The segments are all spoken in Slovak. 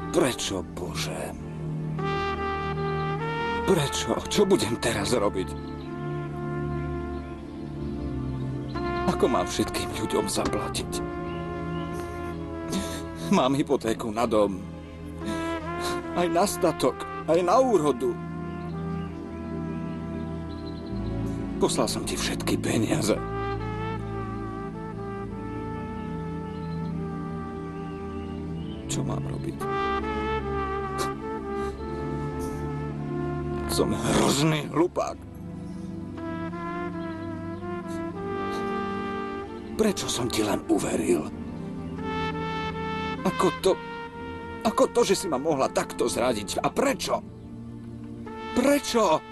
Prečo, Bože? Prečo? Čo budem teraz robiť? Ako mám všetkým ľuďom zaplatiť? Mám hypotéku na dom. Aj na statok, aj na úrodu. Poslal som ti všetky peniaze. Čo mám robiť? Som hrozný hlupák. Prečo som ti len uveril? Ako to, že si ma mohla takto zradiť? A prečo? Prečo?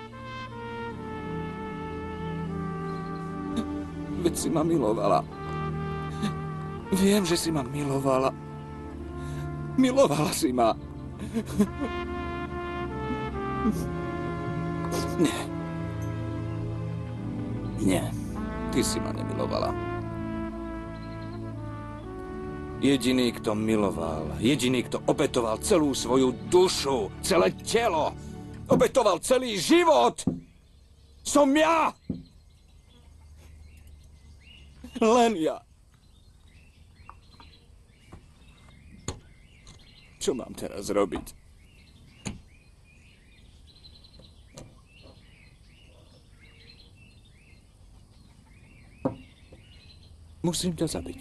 Veď si ma milovala. Viem, že si ma milovala. Milovala si ma. Nie. Nie. Ty si ma nemilovala. Jediný, kto miloval, jediný, kto obetoval celú svoju dušu, celé telo, obetoval celý život, som ja! Len ja. Čo mám teraz robiť? Musím ťa zabiť.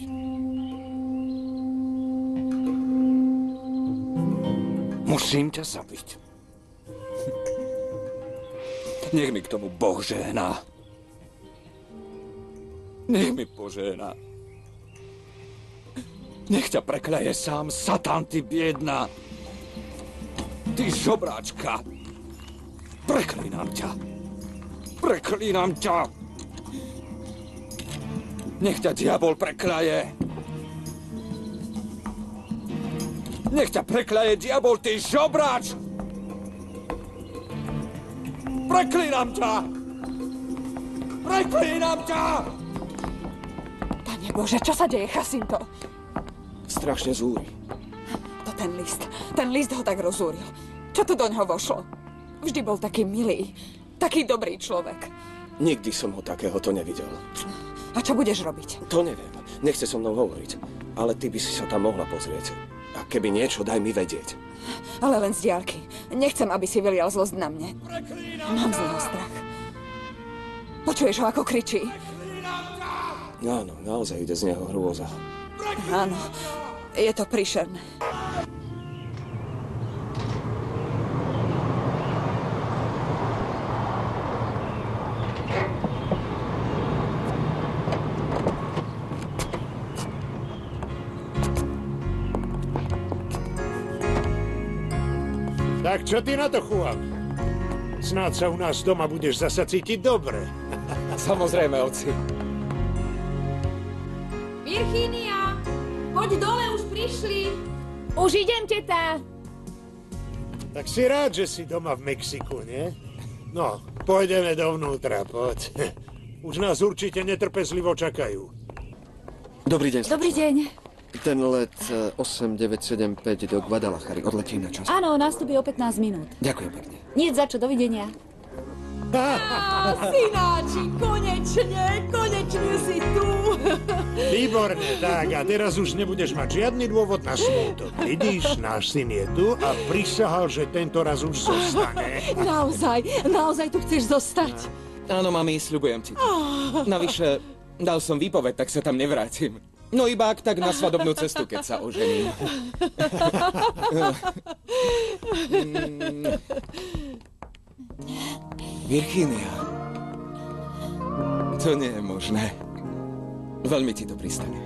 Musím ťa zabiť. Nech mi k tomu Boh žehná. Nech mi požehná. Nech ťa prekľaje sám Satan, ty biedná. Ty žobráčka. Preklínam ťa. Preklínam ťa. Nech ťa diabol prekľaje. Nech ťa prekľaje diabol, ty žobráč. Preklínam ťa. Preklínam ťa. Pane Bože, čo sa deje, Jacinto? Strašne zúri. To ten list ho tak rozúril. Čo to doňho vošlo? Vždy bol taký milý, taký dobrý človek. Nikdy som ho takéhoto nevidel. A čo budeš robiť? To neviem. Nechce so mnou hovoriť. Ale ty by si sa tam mohla pozrieť. A keby niečo, daj mi vedieť. Ale len z diaľky. Nechcem, aby si vylial zlosť na mne. Mám z neho strach. Počuješ ho, ako kričí? Áno, naozaj ide z neho hrôza. Áno, je to príšerné. Tak čo ty na to, Juan? Snáď sa u nás doma budeš zasa cítiť dobre. Samozrejme, otci. Virginia, poď dole, už prišli. Už idem, teta. Tak si rád, že si doma v Mexiku, nie? No, pôjdeme dovnútra, poď. Už nás určite netrpezlivo čakajú. Dobrý deň. Dobrý deň. Ten let 8975 do Guadalajary odletí na čas. Áno, nástupí o 15 minút. Ďakujem pekne. Nie za čo, dovidenia. Synáči, konečne si tu. Výborne, tak a teraz už nebudeš mať žiadny dôvod na smútok. Vidíš, náš syn je tu a prisahal, že tento raz už zostane. Naozaj tu chceš zostať? Áno, mami, sľubujem ti. Navyše, dal som výpoveď, tak sa tam nevrátim. No iba ak tak na svadobnú cestu, keď sa ožením. Virginia. To nie je možné. Veľmi ti to pristane.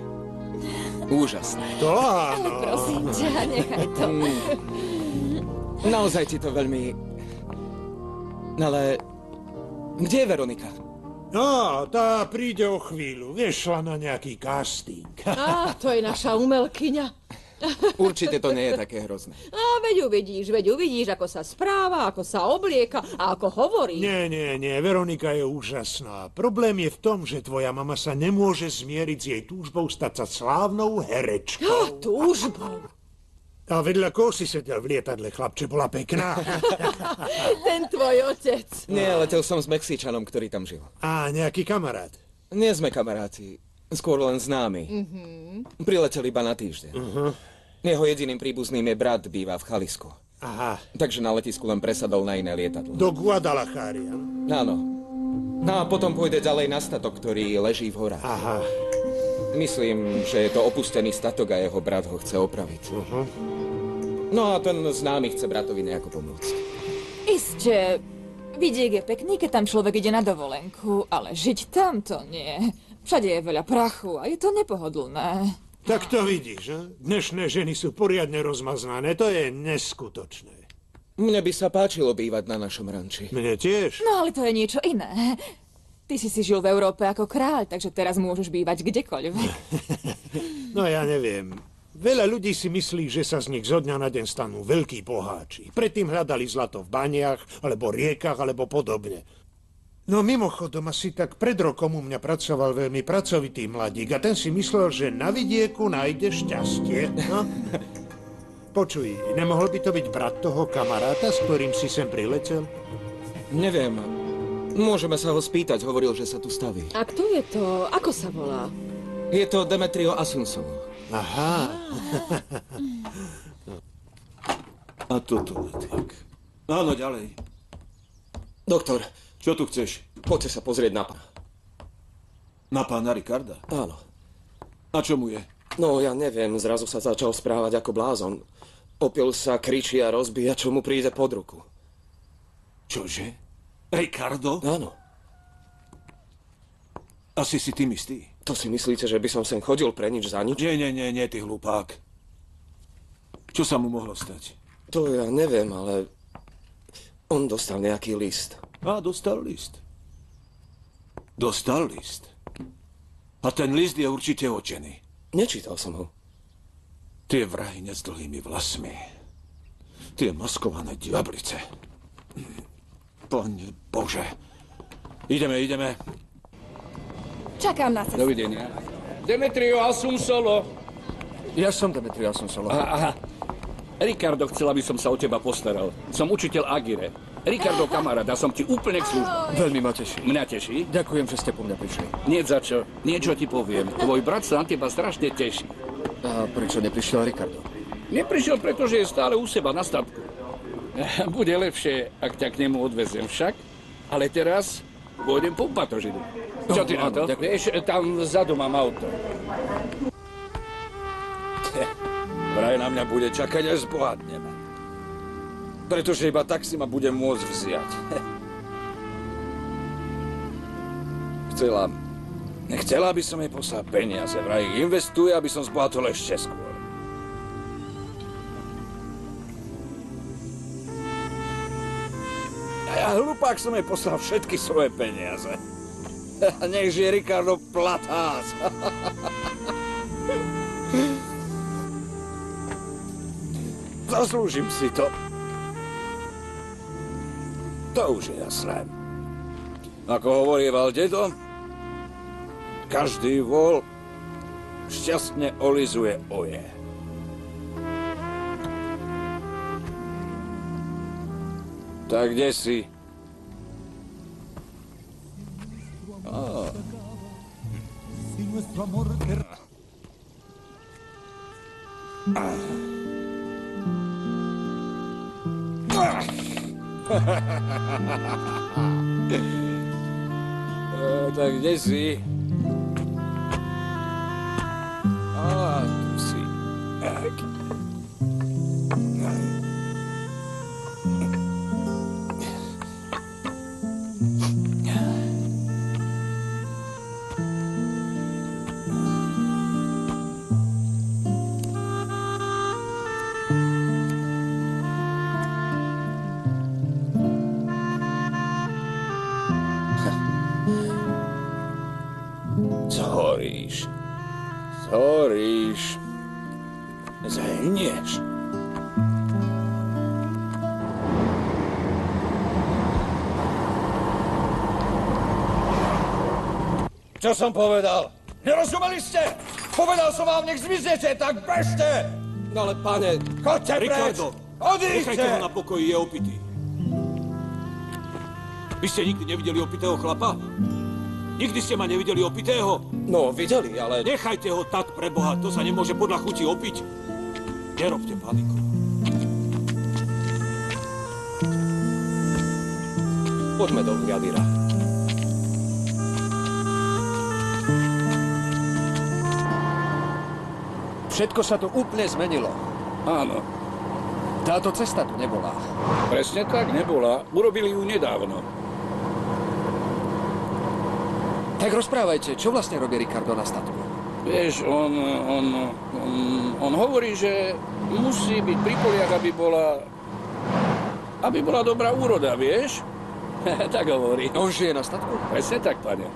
Úžasné. To áno. Prosím ťa, nechaj to. Naozaj ti to veľmi... Ale... Kde je Veronika? No, tá príde o chvíľu. Vieš, šla na nejaký casting. Á, to je naša umelkyňa. Určite to nie je také hrozné. A veď uvidíš, ako sa správa, ako sa oblieka a ako hovorí. Nie, Veronika je úžasná. Problém je v tom, že tvoja mama sa nemôže zmieriť s jej túžbou stať sa slávnou herečkou. Túžbou. A vedľa koho si sedel v lietadle, chlapče, bola pekná. Ten tvoj otec. Nie, letel som s Mexičanom, ktorý tam žil. A nejaký kamarát. Nie sme kamaráti, skôr len známi. Priletel iba na týždeň. Jeho jediným príbuzným je brat, býva v Chalisku. Aha, Takže na letisku len presadol na iné lietadlo. do Guadalajary. Áno. No a potom pôjde ďalej na statok, ktorý leží v horách. Aha. Myslím, že je to opustený statok a jeho brat ho chce opraviť. No a ten známy chce bratovi nejako pomôcť. Isté, vidiek je pekný, keď tam človek ide na dovolenku, ale žiť tam to nie. Všade je veľa prachu a je to nepohodlné. Tak to vidíš, že? Dnešné ženy sú poriadne rozmaznané, to je neskutočné. Mne by sa páčilo bývať na našom ranči. Mne tiež. No ale to je niečo iné. Ty si žil v Európe ako kráľ, takže teraz môžeš bývať kdekoľvek. No ja neviem. Veľa ľudí si myslí, že sa z nich zo dňa na deň stanú veľkí boháči. Predtým hľadali zlato v baniach, alebo riekach, alebo podobne. No mimochodom, asi tak pred rokom u mňa pracoval veľmi pracovitý mladík a ten si myslel, že na vidieku nájde šťastie. No? Počuj, nemohol by to byť brat toho kamaráta, s ktorým si sem priletel? Neviem. Môžeme sa ho spýtať, hovoril, že sa tu staví. A kto je to? Ako sa volá? Je to Demetrio Asunsovo. Aha. A toto letiek. Áno, ďalej. Doktor, Čo tu chceš? poďte sa pozrieť na pána. Na pána Ricarda? Áno. A čo mu je? No, ja neviem, zrazu sa začal správať ako blázon. Opil sa, kričí a rozbíja, čo mu príde pod ruku. Čože? Ricardo? Áno. Asi si tým istý. To si myslíte, že by som sem chodil pre nič za nič? Nie, ty hlupák. Čo sa mu mohlo stať? To ja neviem, ale on dostal nejaký list. A, dostal list. Dostal list. A ten list je určite od ženy. Nečítal som ho. Tie vrahine s dlhými vlasmi. Tie maskované diablice. Pane Bože. Ideme. Čakám na cestu. Dovidenia. Demetrio Asunsolo. Ja som Demetrio Asunsolo. Aha. Ricardo chcel, aby som sa o teba postaral. Som učiteľ Agire. Ricardo, kamarát, a som ti úplne k službe. Veľmi ma teší. Mňa teší? Ďakujem, že ste po mňa prišli. Nie za čo. Niečo ti poviem. Tvoj brat sa na teba strašne teší. A prečo neprišiel Ricardo? Neprišiel, pretože je stále u seba na statku. Bude lepšie, ak ťa k nemu odvezem však. Ale teraz pôjdem po batožinu. Čo ty na to? Vieš, tam vzadu mám auto. Vraj na mňa bude čakať, až zbohatnem. Pretože iba tak si ma budem môcť vziať. Nechcela, aby som jej poslal peniaze. Vraj ich investuje, aby som zbohatol ešte skôr. A ja hlupák som jej poslal všetky svoje peniaze. Nech žije Ricardo Platás. Zaslúžim si to. To už je jasné. Ako hovorieval dedo, každý vol šťastne olizuje oje. Tak kde si? Tak kde si? Zhoríš. Zhoríš. Zhnieš. Čo som povedal? Nerozumeli ste? Povedal som vám, nech zmiznete, tak bežte! No ale pane, Choďte preč! Ricardo, nechajte ho Odíďte! na pokoji, je opitý. Vy ste nikdy nevideli opitého chlapa? Nikdy ste ma nevideli opitého? no videli, ale... Nechajte ho tak, preboha, to sa nemôže podľa chuti opiť. Nerobte paniku. Poďme do Jadira. Všetko sa tu úplne zmenilo. Áno, Táto cesta tu nebola. presne tak nebola. Urobili ju nedávno. Tak rozprávajte, čo vlastne robí Ricardo na statku? Vieš, on hovorí, že musí byť pri poliach, aby bola dobrá úroda, vieš? Tak hovorí. On žije na statku? Presne tak, pane.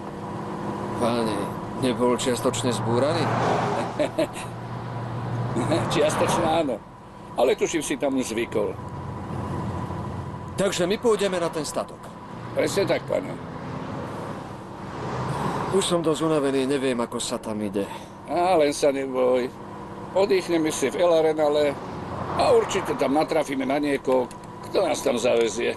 Páni, nebol čiastočne zbúraný? Čiastočne áno. Ale tuším si tam už zvykol. Takže my pôjdeme na ten statok. Presne tak, pane. Už som dosť unavený, neviem, ako sa tam ide. Á, len sa neboj. Oddychneme si v El Arenale a určite tam natrafíme na niekoho, kto nás tam zavezie.